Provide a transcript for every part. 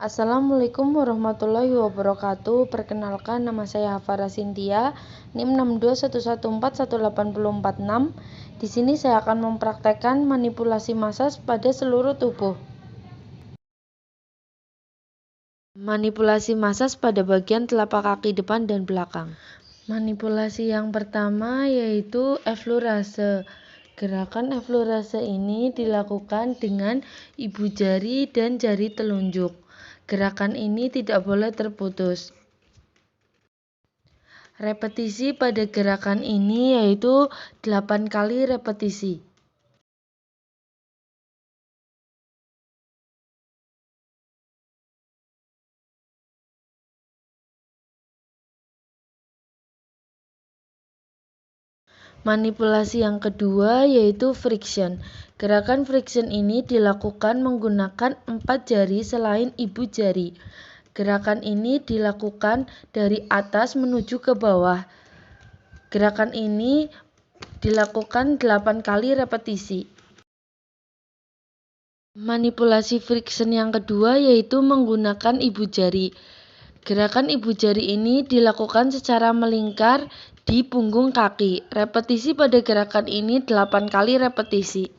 Assalamualaikum warahmatullahi wabarakatuh. Perkenalkan, nama saya Hafara Sintia, NIM 621141846. Di sini saya akan mempraktekkan manipulasi masas pada seluruh tubuh. Manipulasi masas pada bagian telapak kaki depan dan belakang. Manipulasi yang pertama yaitu eflurase. Gerakan eflurase ini dilakukan dengan ibu jari dan jari telunjuk. Gerakan ini tidak boleh terputus. Repetisi pada gerakan ini yaitu 8 kali repetisi. Manipulasi yang kedua yaitu friction. Gerakan friction ini dilakukan menggunakan 4 jari selain ibu jari. Gerakan ini dilakukan dari atas menuju ke bawah. Gerakan ini dilakukan 8 kali repetisi. Manipulasi friction yang kedua yaitu menggunakan ibu jari. Gerakan ibu jari ini dilakukan secara melingkar di punggung kaki. Repetisi pada gerakan ini 8 kali repetisi.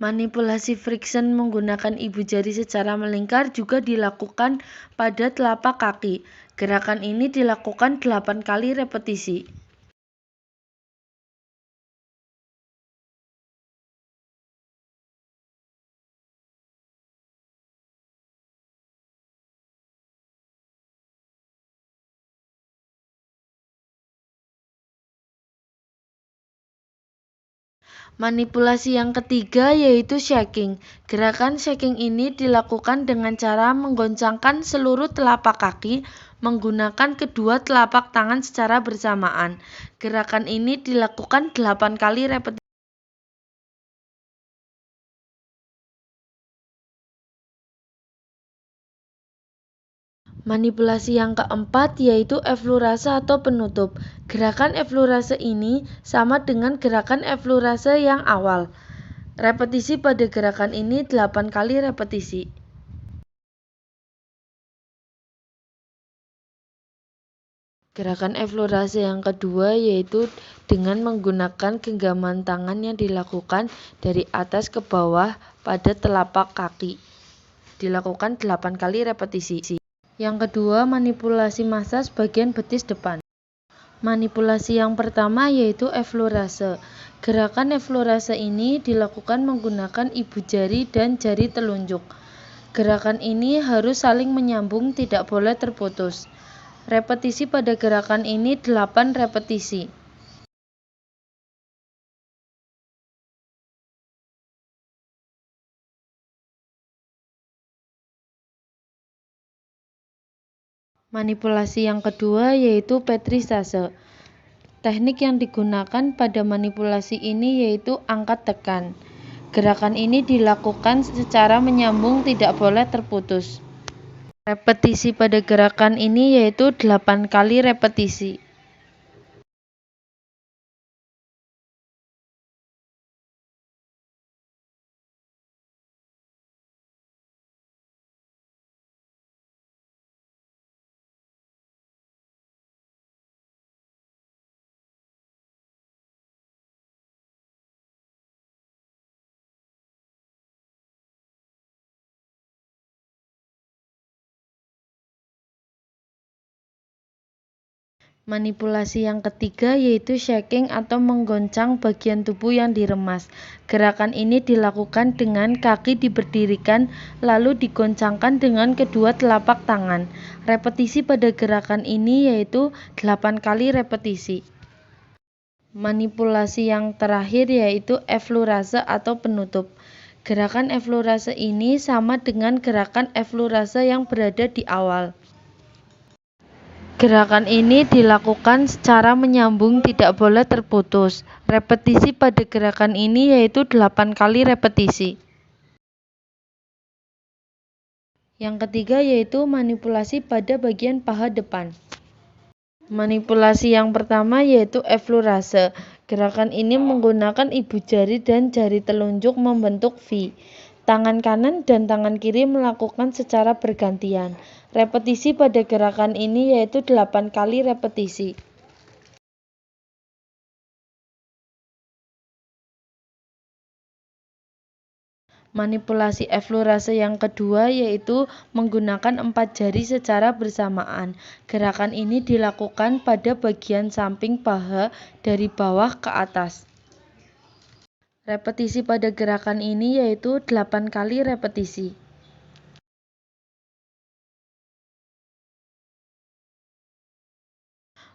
Manipulasi friction menggunakan ibu jari secara melingkar juga dilakukan pada telapak kaki. Gerakan ini dilakukan 8 kali repetisi. Manipulasi yang ketiga yaitu shaking. Gerakan shaking ini dilakukan dengan cara menggoncangkan seluruh telapak kaki menggunakan kedua telapak tangan secara bersamaan. Gerakan ini dilakukan 8 kali repetisi. Manipulasi yang keempat yaitu eflurase atau penutup. Gerakan eflurase ini sama dengan gerakan eflurase yang awal. Repetisi pada gerakan ini 8 kali repetisi. Gerakan eflurase yang kedua yaitu dengan menggunakan genggaman tangan yang dilakukan dari atas ke bawah pada telapak kaki. Dilakukan 8 kali repetisi. Yang kedua, manipulasi masas bagian betis depan. Manipulasi yang pertama yaitu eflurase. Gerakan eflurase ini dilakukan menggunakan ibu jari dan jari telunjuk. Gerakan ini harus saling menyambung, tidak boleh terputus. Repetisi pada gerakan ini 8 repetisi. Manipulasi yang kedua yaitu petrisase. Teknik yang digunakan pada manipulasi ini yaitu angkat tekan. Gerakan ini dilakukan secara menyambung, tidak boleh terputus. Repetisi pada gerakan ini yaitu 8 kali repetisi. Manipulasi yang ketiga yaitu shaking atau menggoncang bagian tubuh yang diremas. Gerakan ini dilakukan dengan kaki diberdirikan lalu digoncangkan dengan kedua telapak tangan. Repetisi pada gerakan ini yaitu 8 kali repetisi. Manipulasi yang terakhir yaitu eflurase atau penutup. Gerakan eflurase ini sama dengan gerakan eflurase yang berada di awal. Gerakan ini dilakukan secara menyambung, tidak boleh terputus. Repetisi pada gerakan ini yaitu 8 kali repetisi. Yang ketiga yaitu manipulasi pada bagian paha depan. Manipulasi yang pertama yaitu eflorase. Gerakan ini menggunakan ibu jari dan jari telunjuk membentuk V. Tangan kanan dan tangan kiri melakukan secara bergantian. Repetisi pada gerakan ini yaitu 8 kali repetisi. Manipulasi eflorase yang kedua yaitu menggunakan 4 jari secara bersamaan. Gerakan ini dilakukan pada bagian samping paha dari bawah ke atas. Repetisi pada gerakan ini yaitu 8 kali repetisi.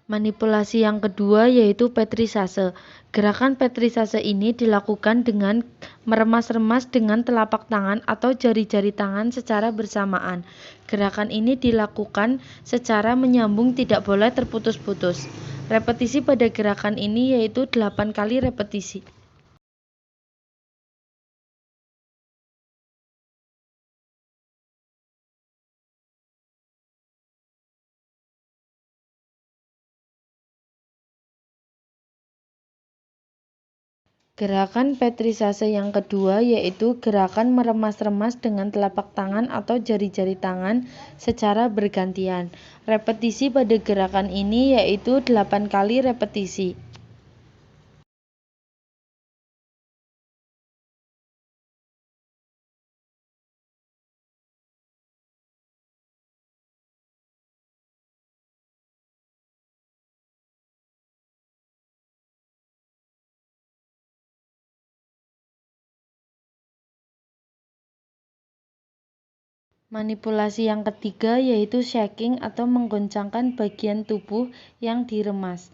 Manipulasi yang kedua yaitu petrisase. Gerakan petrisase ini dilakukan dengan meremas-remas dengan telapak tangan atau jari-jari tangan secara bersamaan. Gerakan ini dilakukan secara menyambung, tidak boleh terputus-putus. Repetisi pada gerakan ini yaitu 8 kali repetisi. Gerakan petrisase yang kedua yaitu gerakan meremas-remas dengan telapak tangan atau jari-jari tangan secara bergantian. Repetisi pada gerakan ini yaitu 8 kali repetisi. Manipulasi yang ketiga yaitu shaking atau menggoncangkan bagian tubuh yang diremas.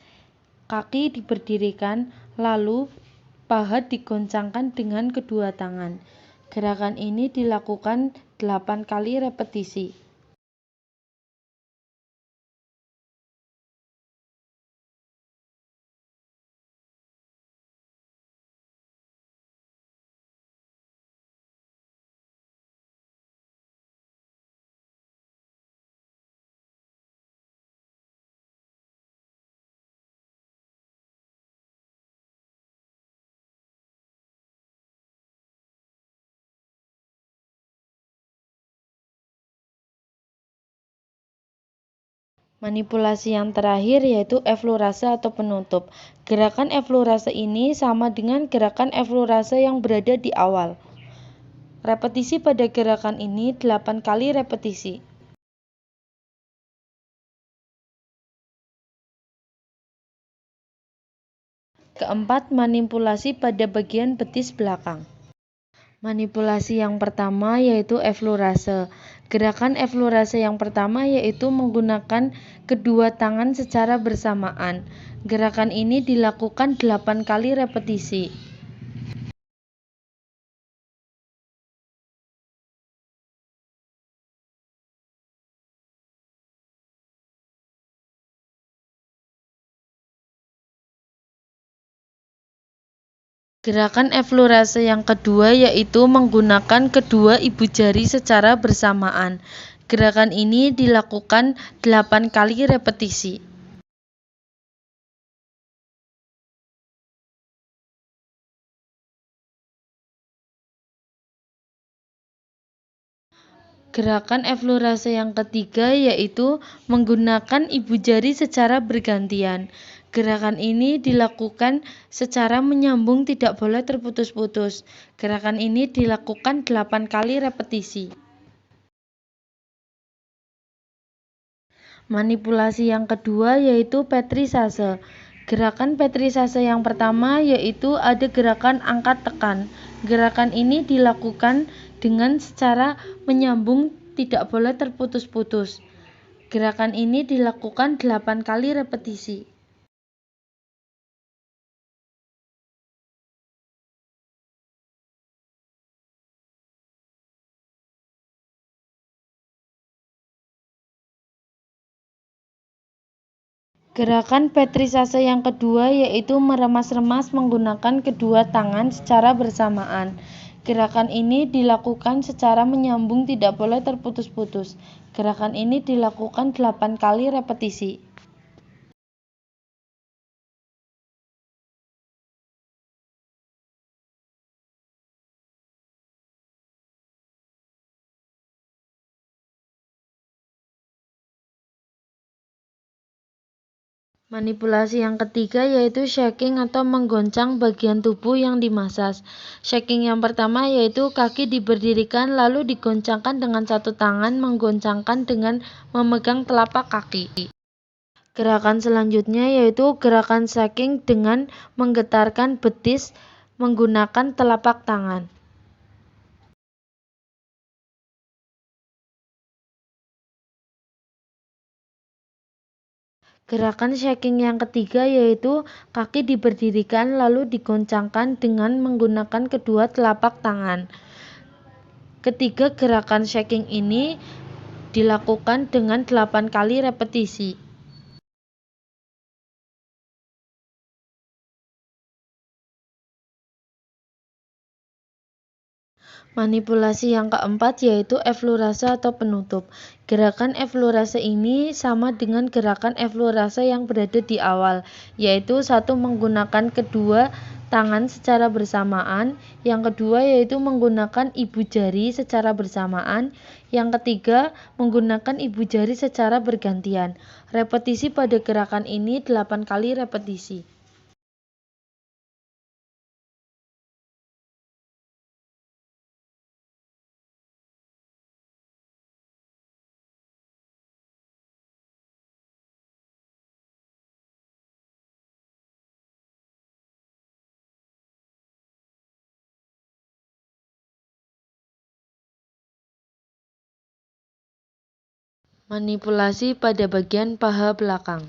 Kaki diberdirikan, lalu paha digoncangkan dengan kedua tangan. Gerakan ini dilakukan 8 kali repetisi. Manipulasi yang terakhir yaitu eflorase atau penutup. Gerakan eflorase ini sama dengan gerakan eflorase yang berada di awal. Repetisi pada gerakan ini 8 kali repetisi. Keempat, manipulasi pada bagian betis belakang. Manipulasi yang pertama yaitu eflorase. Gerakan eflorase yang pertama yaitu menggunakan kedua tangan secara bersamaan. Gerakan ini dilakukan 8 kali repetisi. Gerakan eflorase yang kedua yaitu menggunakan kedua ibu jari secara bersamaan. Gerakan ini dilakukan 8 kali repetisi. Gerakan eflorase yang ketiga yaitu menggunakan ibu jari secara bergantian. Gerakan ini dilakukan secara menyambung, tidak boleh terputus-putus. Gerakan ini dilakukan 8 kali repetisi. Manipulasi yang kedua yaitu petrisase. Gerakan petrisase yang pertama yaitu ada gerakan angkat tekan. Gerakan ini dilakukan dengan secara menyambung, tidak boleh terputus-putus. Gerakan ini dilakukan 8 kali repetisi. Gerakan petrisase yang kedua yaitu meremas-remas menggunakan kedua tangan secara bersamaan. Gerakan ini dilakukan secara menyambung, tidak boleh terputus-putus. Gerakan ini dilakukan 8 kali repetisi. Manipulasi yang ketiga yaitu shaking atau menggoncang bagian tubuh yang dimasas. Shaking yang pertama yaitu kaki diberdirikan lalu digoncangkan dengan satu tangan, menggoncangkan dengan memegang telapak kaki. Gerakan selanjutnya yaitu gerakan shaking dengan menggetarkan betis menggunakan telapak tangan. Gerakan shaking yang ketiga yaitu kaki diberdirikan lalu digoncangkan dengan menggunakan kedua telapak tangan. Ketiga gerakan shaking ini dilakukan dengan 8 kali repetisi. Manipulasi yang keempat yaitu eflorase atau penutup. Gerakan eflorase ini sama dengan gerakan eflorase yang berada di awal, yaitu satu menggunakan kedua tangan secara bersamaan, yang kedua yaitu menggunakan ibu jari secara bersamaan, yang ketiga menggunakan ibu jari secara bergantian. Repetisi pada gerakan ini 8 kali repetisi. Manipulasi pada bagian paha belakang.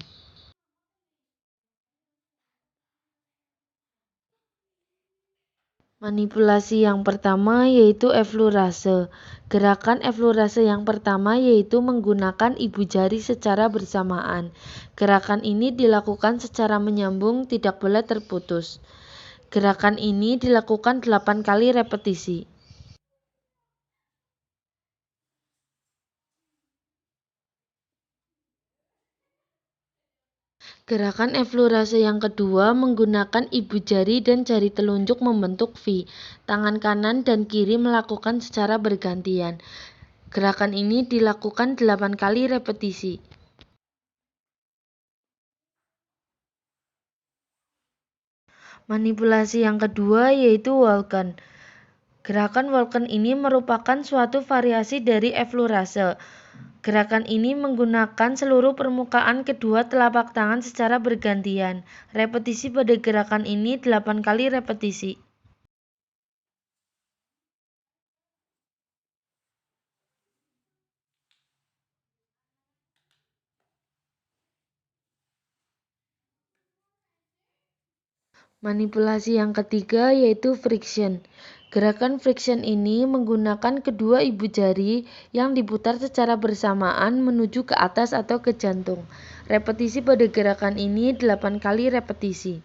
Manipulasi yang pertama yaitu eflorase. Gerakan eflorase yang pertama yaitu menggunakan ibu jari secara bersamaan. Gerakan ini dilakukan secara menyambung, tidak boleh terputus. Gerakan ini dilakukan 8 kali repetisi. Gerakan eflorase yang kedua menggunakan ibu jari dan jari telunjuk membentuk V. Tangan kanan dan kiri melakukan secara bergantian. Gerakan ini dilakukan 8 kali repetisi. Manipulasi yang kedua yaitu walken. Gerakan walken ini merupakan suatu variasi dari eflorase. Gerakan ini menggunakan seluruh permukaan kedua telapak tangan secara bergantian. Repetisi pada gerakan ini 8 kali repetisi. Manipulasi yang ketiga yaitu friction. Gerakan friction ini menggunakan kedua ibu jari yang diputar secara bersamaan menuju ke atas atau ke jantung. Repetisi pada gerakan ini 8 kali repetisi.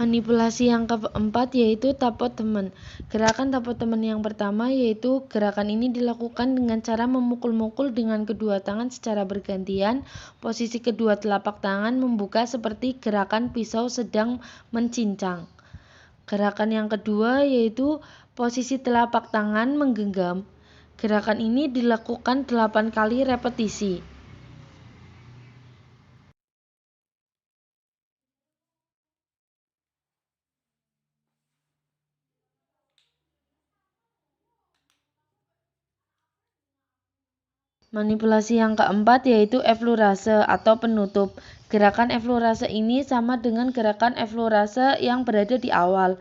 Manipulasi yang keempat yaitu tapotemen. Gerakan tapotemen yang pertama yaitu gerakan ini dilakukan dengan cara memukul-mukul dengan kedua tangan secara bergantian. Posisi kedua telapak tangan membuka seperti gerakan pisau sedang mencincang. Gerakan yang kedua yaitu posisi telapak tangan menggenggam. Gerakan ini dilakukan 8 kali repetisi. Manipulasi yang keempat yaitu eflorase atau penutup. Gerakan eflorase ini sama dengan gerakan eflorase yang berada di awal.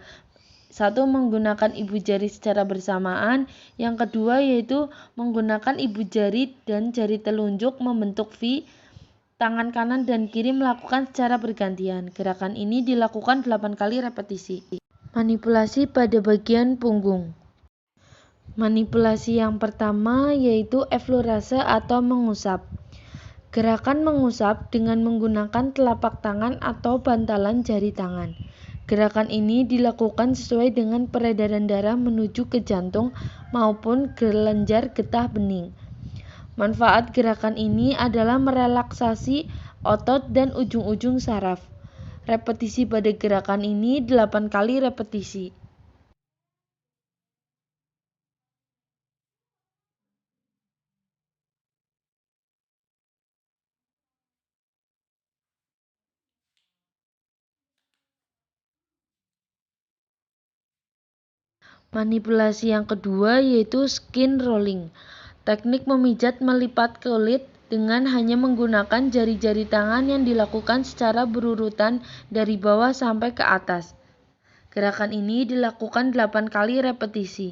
Satu, menggunakan ibu jari secara bersamaan. Yang kedua yaitu menggunakan ibu jari dan jari telunjuk membentuk V. Tangan kanan dan kiri melakukan secara bergantian. Gerakan ini dilakukan 8 kali repetisi. Manipulasi pada bagian punggung. Manipulasi yang pertama yaitu effleurase atau mengusap. Gerakan mengusap dengan menggunakan telapak tangan atau bantalan jari tangan. Gerakan ini dilakukan sesuai dengan peredaran darah menuju ke jantung maupun kelenjar getah bening. Manfaat gerakan ini adalah merelaksasi otot dan ujung-ujung saraf. Repetisi pada gerakan ini 8 kali repetisi. Manipulasi yang kedua yaitu skin rolling. Teknik memijat melipat kulit dengan hanya menggunakan jari-jari tangan yang dilakukan secara berurutan dari bawah sampai ke atas. Gerakan ini dilakukan 8 kali repetisi.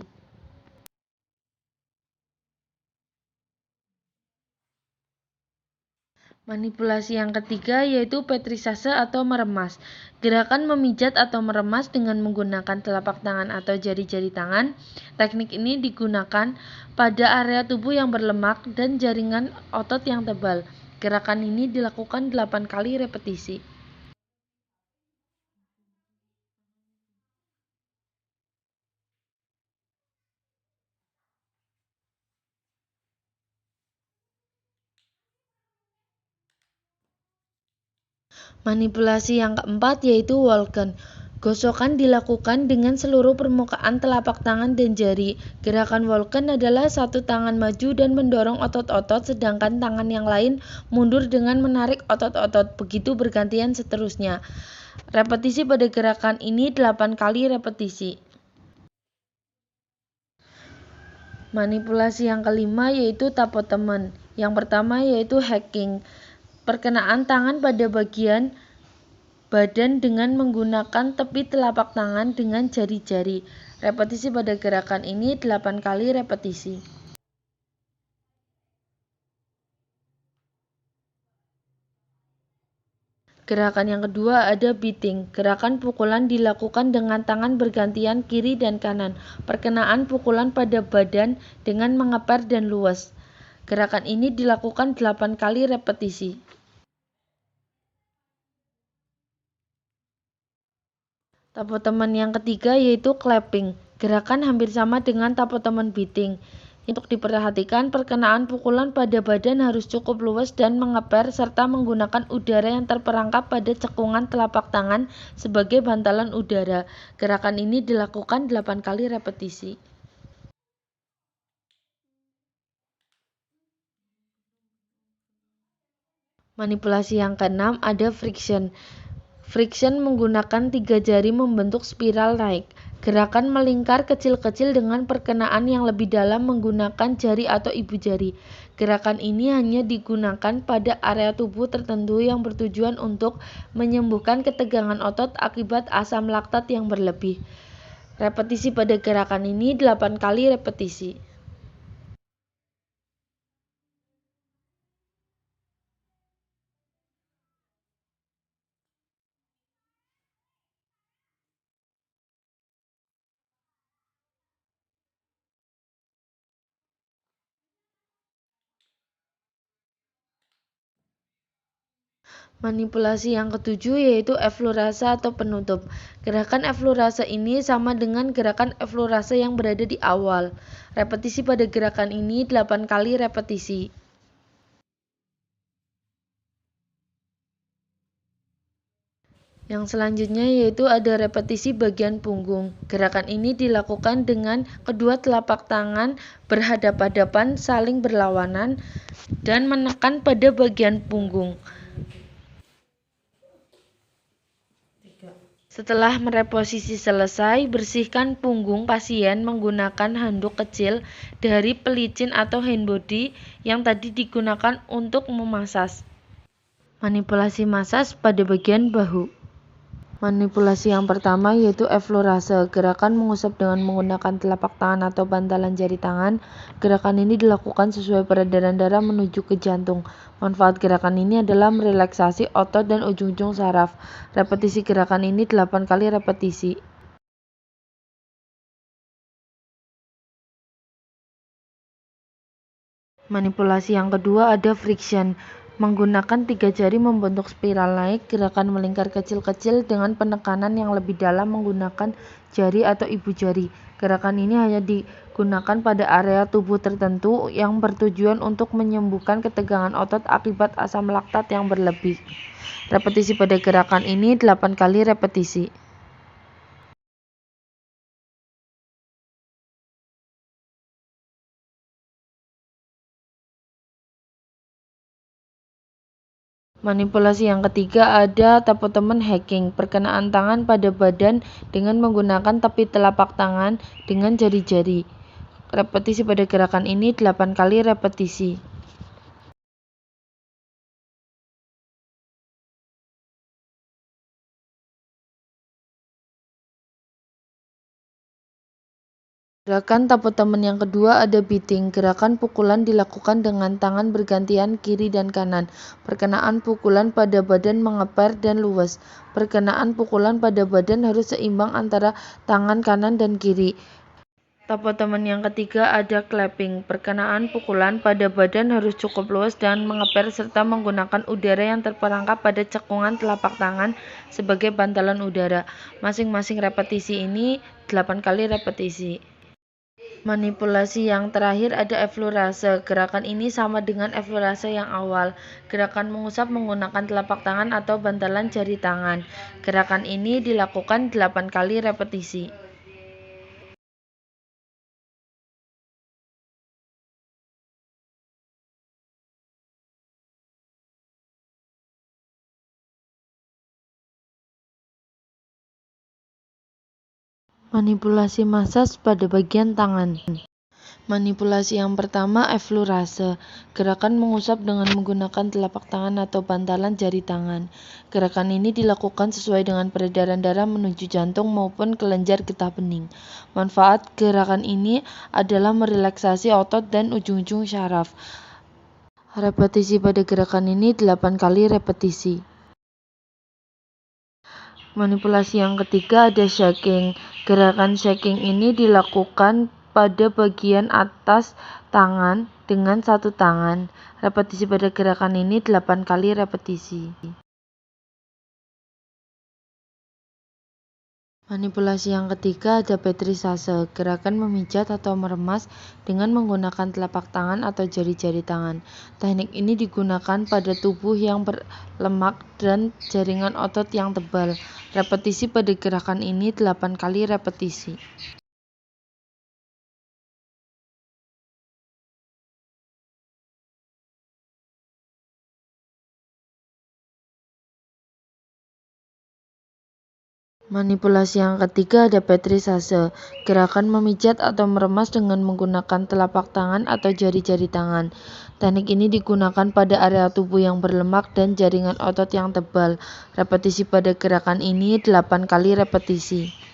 Manipulasi yang ketiga yaitu petrisase atau meremas. Gerakan memijat atau meremas dengan menggunakan telapak tangan atau jari-jari tangan. Teknik ini digunakan pada area tubuh yang berlemak dan jaringan otot yang tebal. Gerakan ini dilakukan 8 kali repetisi. Manipulasi yang keempat yaitu walken. Gosokan dilakukan dengan seluruh permukaan telapak tangan dan jari. Gerakan walken adalah satu tangan maju dan mendorong otot-otot, sedangkan tangan yang lain mundur dengan menarik otot-otot. Begitu bergantian seterusnya. Repetisi pada gerakan ini 8 kali repetisi. Manipulasi yang kelima yaitu tapotemen. Yang pertama yaitu hacking. Perkenaan tangan pada bagian badan dengan menggunakan tepi telapak tangan dengan jari-jari. Repetisi pada gerakan ini 8 kali repetisi. Gerakan yang kedua ada beating. Gerakan pukulan dilakukan dengan tangan bergantian kiri dan kanan. Perkenaan pukulan pada badan dengan mengeper dan luas. Gerakan ini dilakukan 8 kali repetisi. Tapotemen yang ketiga yaitu clapping. Gerakan hampir sama dengan tapotemen beating. Untuk diperhatikan, perkenaan pukulan pada badan harus cukup luas dan mengeper serta menggunakan udara yang terperangkap pada cekungan telapak tangan sebagai bantalan udara. Gerakan ini dilakukan 8 kali repetisi. Manipulasi yang keenam ada friction. Friction menggunakan 3 jari membentuk spiral naik. Gerakan melingkar kecil-kecil dengan perkenaan yang lebih dalam menggunakan jari atau ibu jari. Gerakan ini hanya digunakan pada area tubuh tertentu yang bertujuan untuk menyembuhkan ketegangan otot akibat asam laktat yang berlebih. Repetisi pada gerakan ini 8 kali repetisi. Manipulasi yang ketujuh yaitu effleurase atau penutup. Gerakan effleurase ini sama dengan gerakan effleurase yang berada di awal. Repetisi pada gerakan ini 8 kali repetisi. Yang selanjutnya yaitu ada repetisi bagian punggung. Gerakan ini dilakukan dengan kedua telapak tangan berhadap-hadapan saling berlawanan dan menekan pada bagian punggung. Setelah mereposisi selesai, bersihkan punggung pasien menggunakan handuk kecil dari pelicin atau handbody yang tadi digunakan untuk memasas. Manipulasi masas pada bagian bahu. Manipulasi yang pertama yaitu eflorase, gerakan mengusap dengan menggunakan telapak tangan atau bantalan jari tangan. Gerakan ini dilakukan sesuai peredaran darah menuju ke jantung. Manfaat gerakan ini adalah merelaksasi otot dan ujung-ujung saraf. Repetisi gerakan ini 8 kali repetisi. Manipulasi yang kedua ada friction. Menggunakan 3 jari membentuk spiral naik, gerakan melingkar kecil-kecil dengan penekanan yang lebih dalam menggunakan jari atau ibu jari. Gerakan ini hanya digunakan pada area tubuh tertentu yang bertujuan untuk menyembuhkan ketegangan otot akibat asam laktat yang berlebih. Repetisi pada gerakan ini 8 kali repetisi. Manipulasi yang ketiga ada tapetemen hacking, perkenaan tangan pada badan dengan menggunakan tepi telapak tangan dengan jari-jari. Repetisi pada gerakan ini 8 kali repetisi. Gerakan tapetemen yang kedua ada beating. Gerakan pukulan dilakukan dengan tangan bergantian kiri dan kanan. Perkenaan pukulan pada badan mengeper dan luwes. Perkenaan pukulan pada badan harus seimbang antara tangan kanan dan kiri. Tapetemen yang ketiga ada clapping. Perkenaan pukulan pada badan harus cukup luas dan mengeper serta menggunakan udara yang terperangkap pada cekungan telapak tangan sebagai bantalan udara. Masing-masing repetisi ini 8 kali repetisi. Manipulasi yang terakhir ada eflorase. Gerakan ini sama dengan eflorase yang awal. Gerakan mengusap menggunakan telapak tangan atau bantalan jari tangan. Gerakan ini dilakukan 8 kali repetisi. Manipulasi masas pada bagian tangan. Manipulasi yang pertama eflorase, gerakan mengusap dengan menggunakan telapak tangan atau bantalan jari tangan. Gerakan ini dilakukan sesuai dengan peredaran darah menuju jantung maupun kelenjar getah bening. Manfaat gerakan ini adalah merelaksasi otot dan ujung-ujung syaraf. Repetisi pada gerakan ini 8 kali repetisi. Manipulasi yang ketiga ada shaking. Gerakan shaking ini dilakukan pada bagian atas tangan dengan satu tangan. Repetisi pada gerakan ini 8 kali repetisi. Manipulasi yang ketiga ada petrisase, gerakan memijat atau meremas dengan menggunakan telapak tangan atau jari-jari tangan. Teknik ini digunakan pada tubuh yang berlemak dan jaringan otot yang tebal. Repetisi pada gerakan ini 8 kali repetisi. Manipulasi yang ketiga ada petrisase, gerakan memijat atau meremas dengan menggunakan telapak tangan atau jari-jari tangan. Teknik ini digunakan pada area tubuh yang berlemak dan jaringan otot yang tebal. Repetisi pada gerakan ini 8 kali repetisi.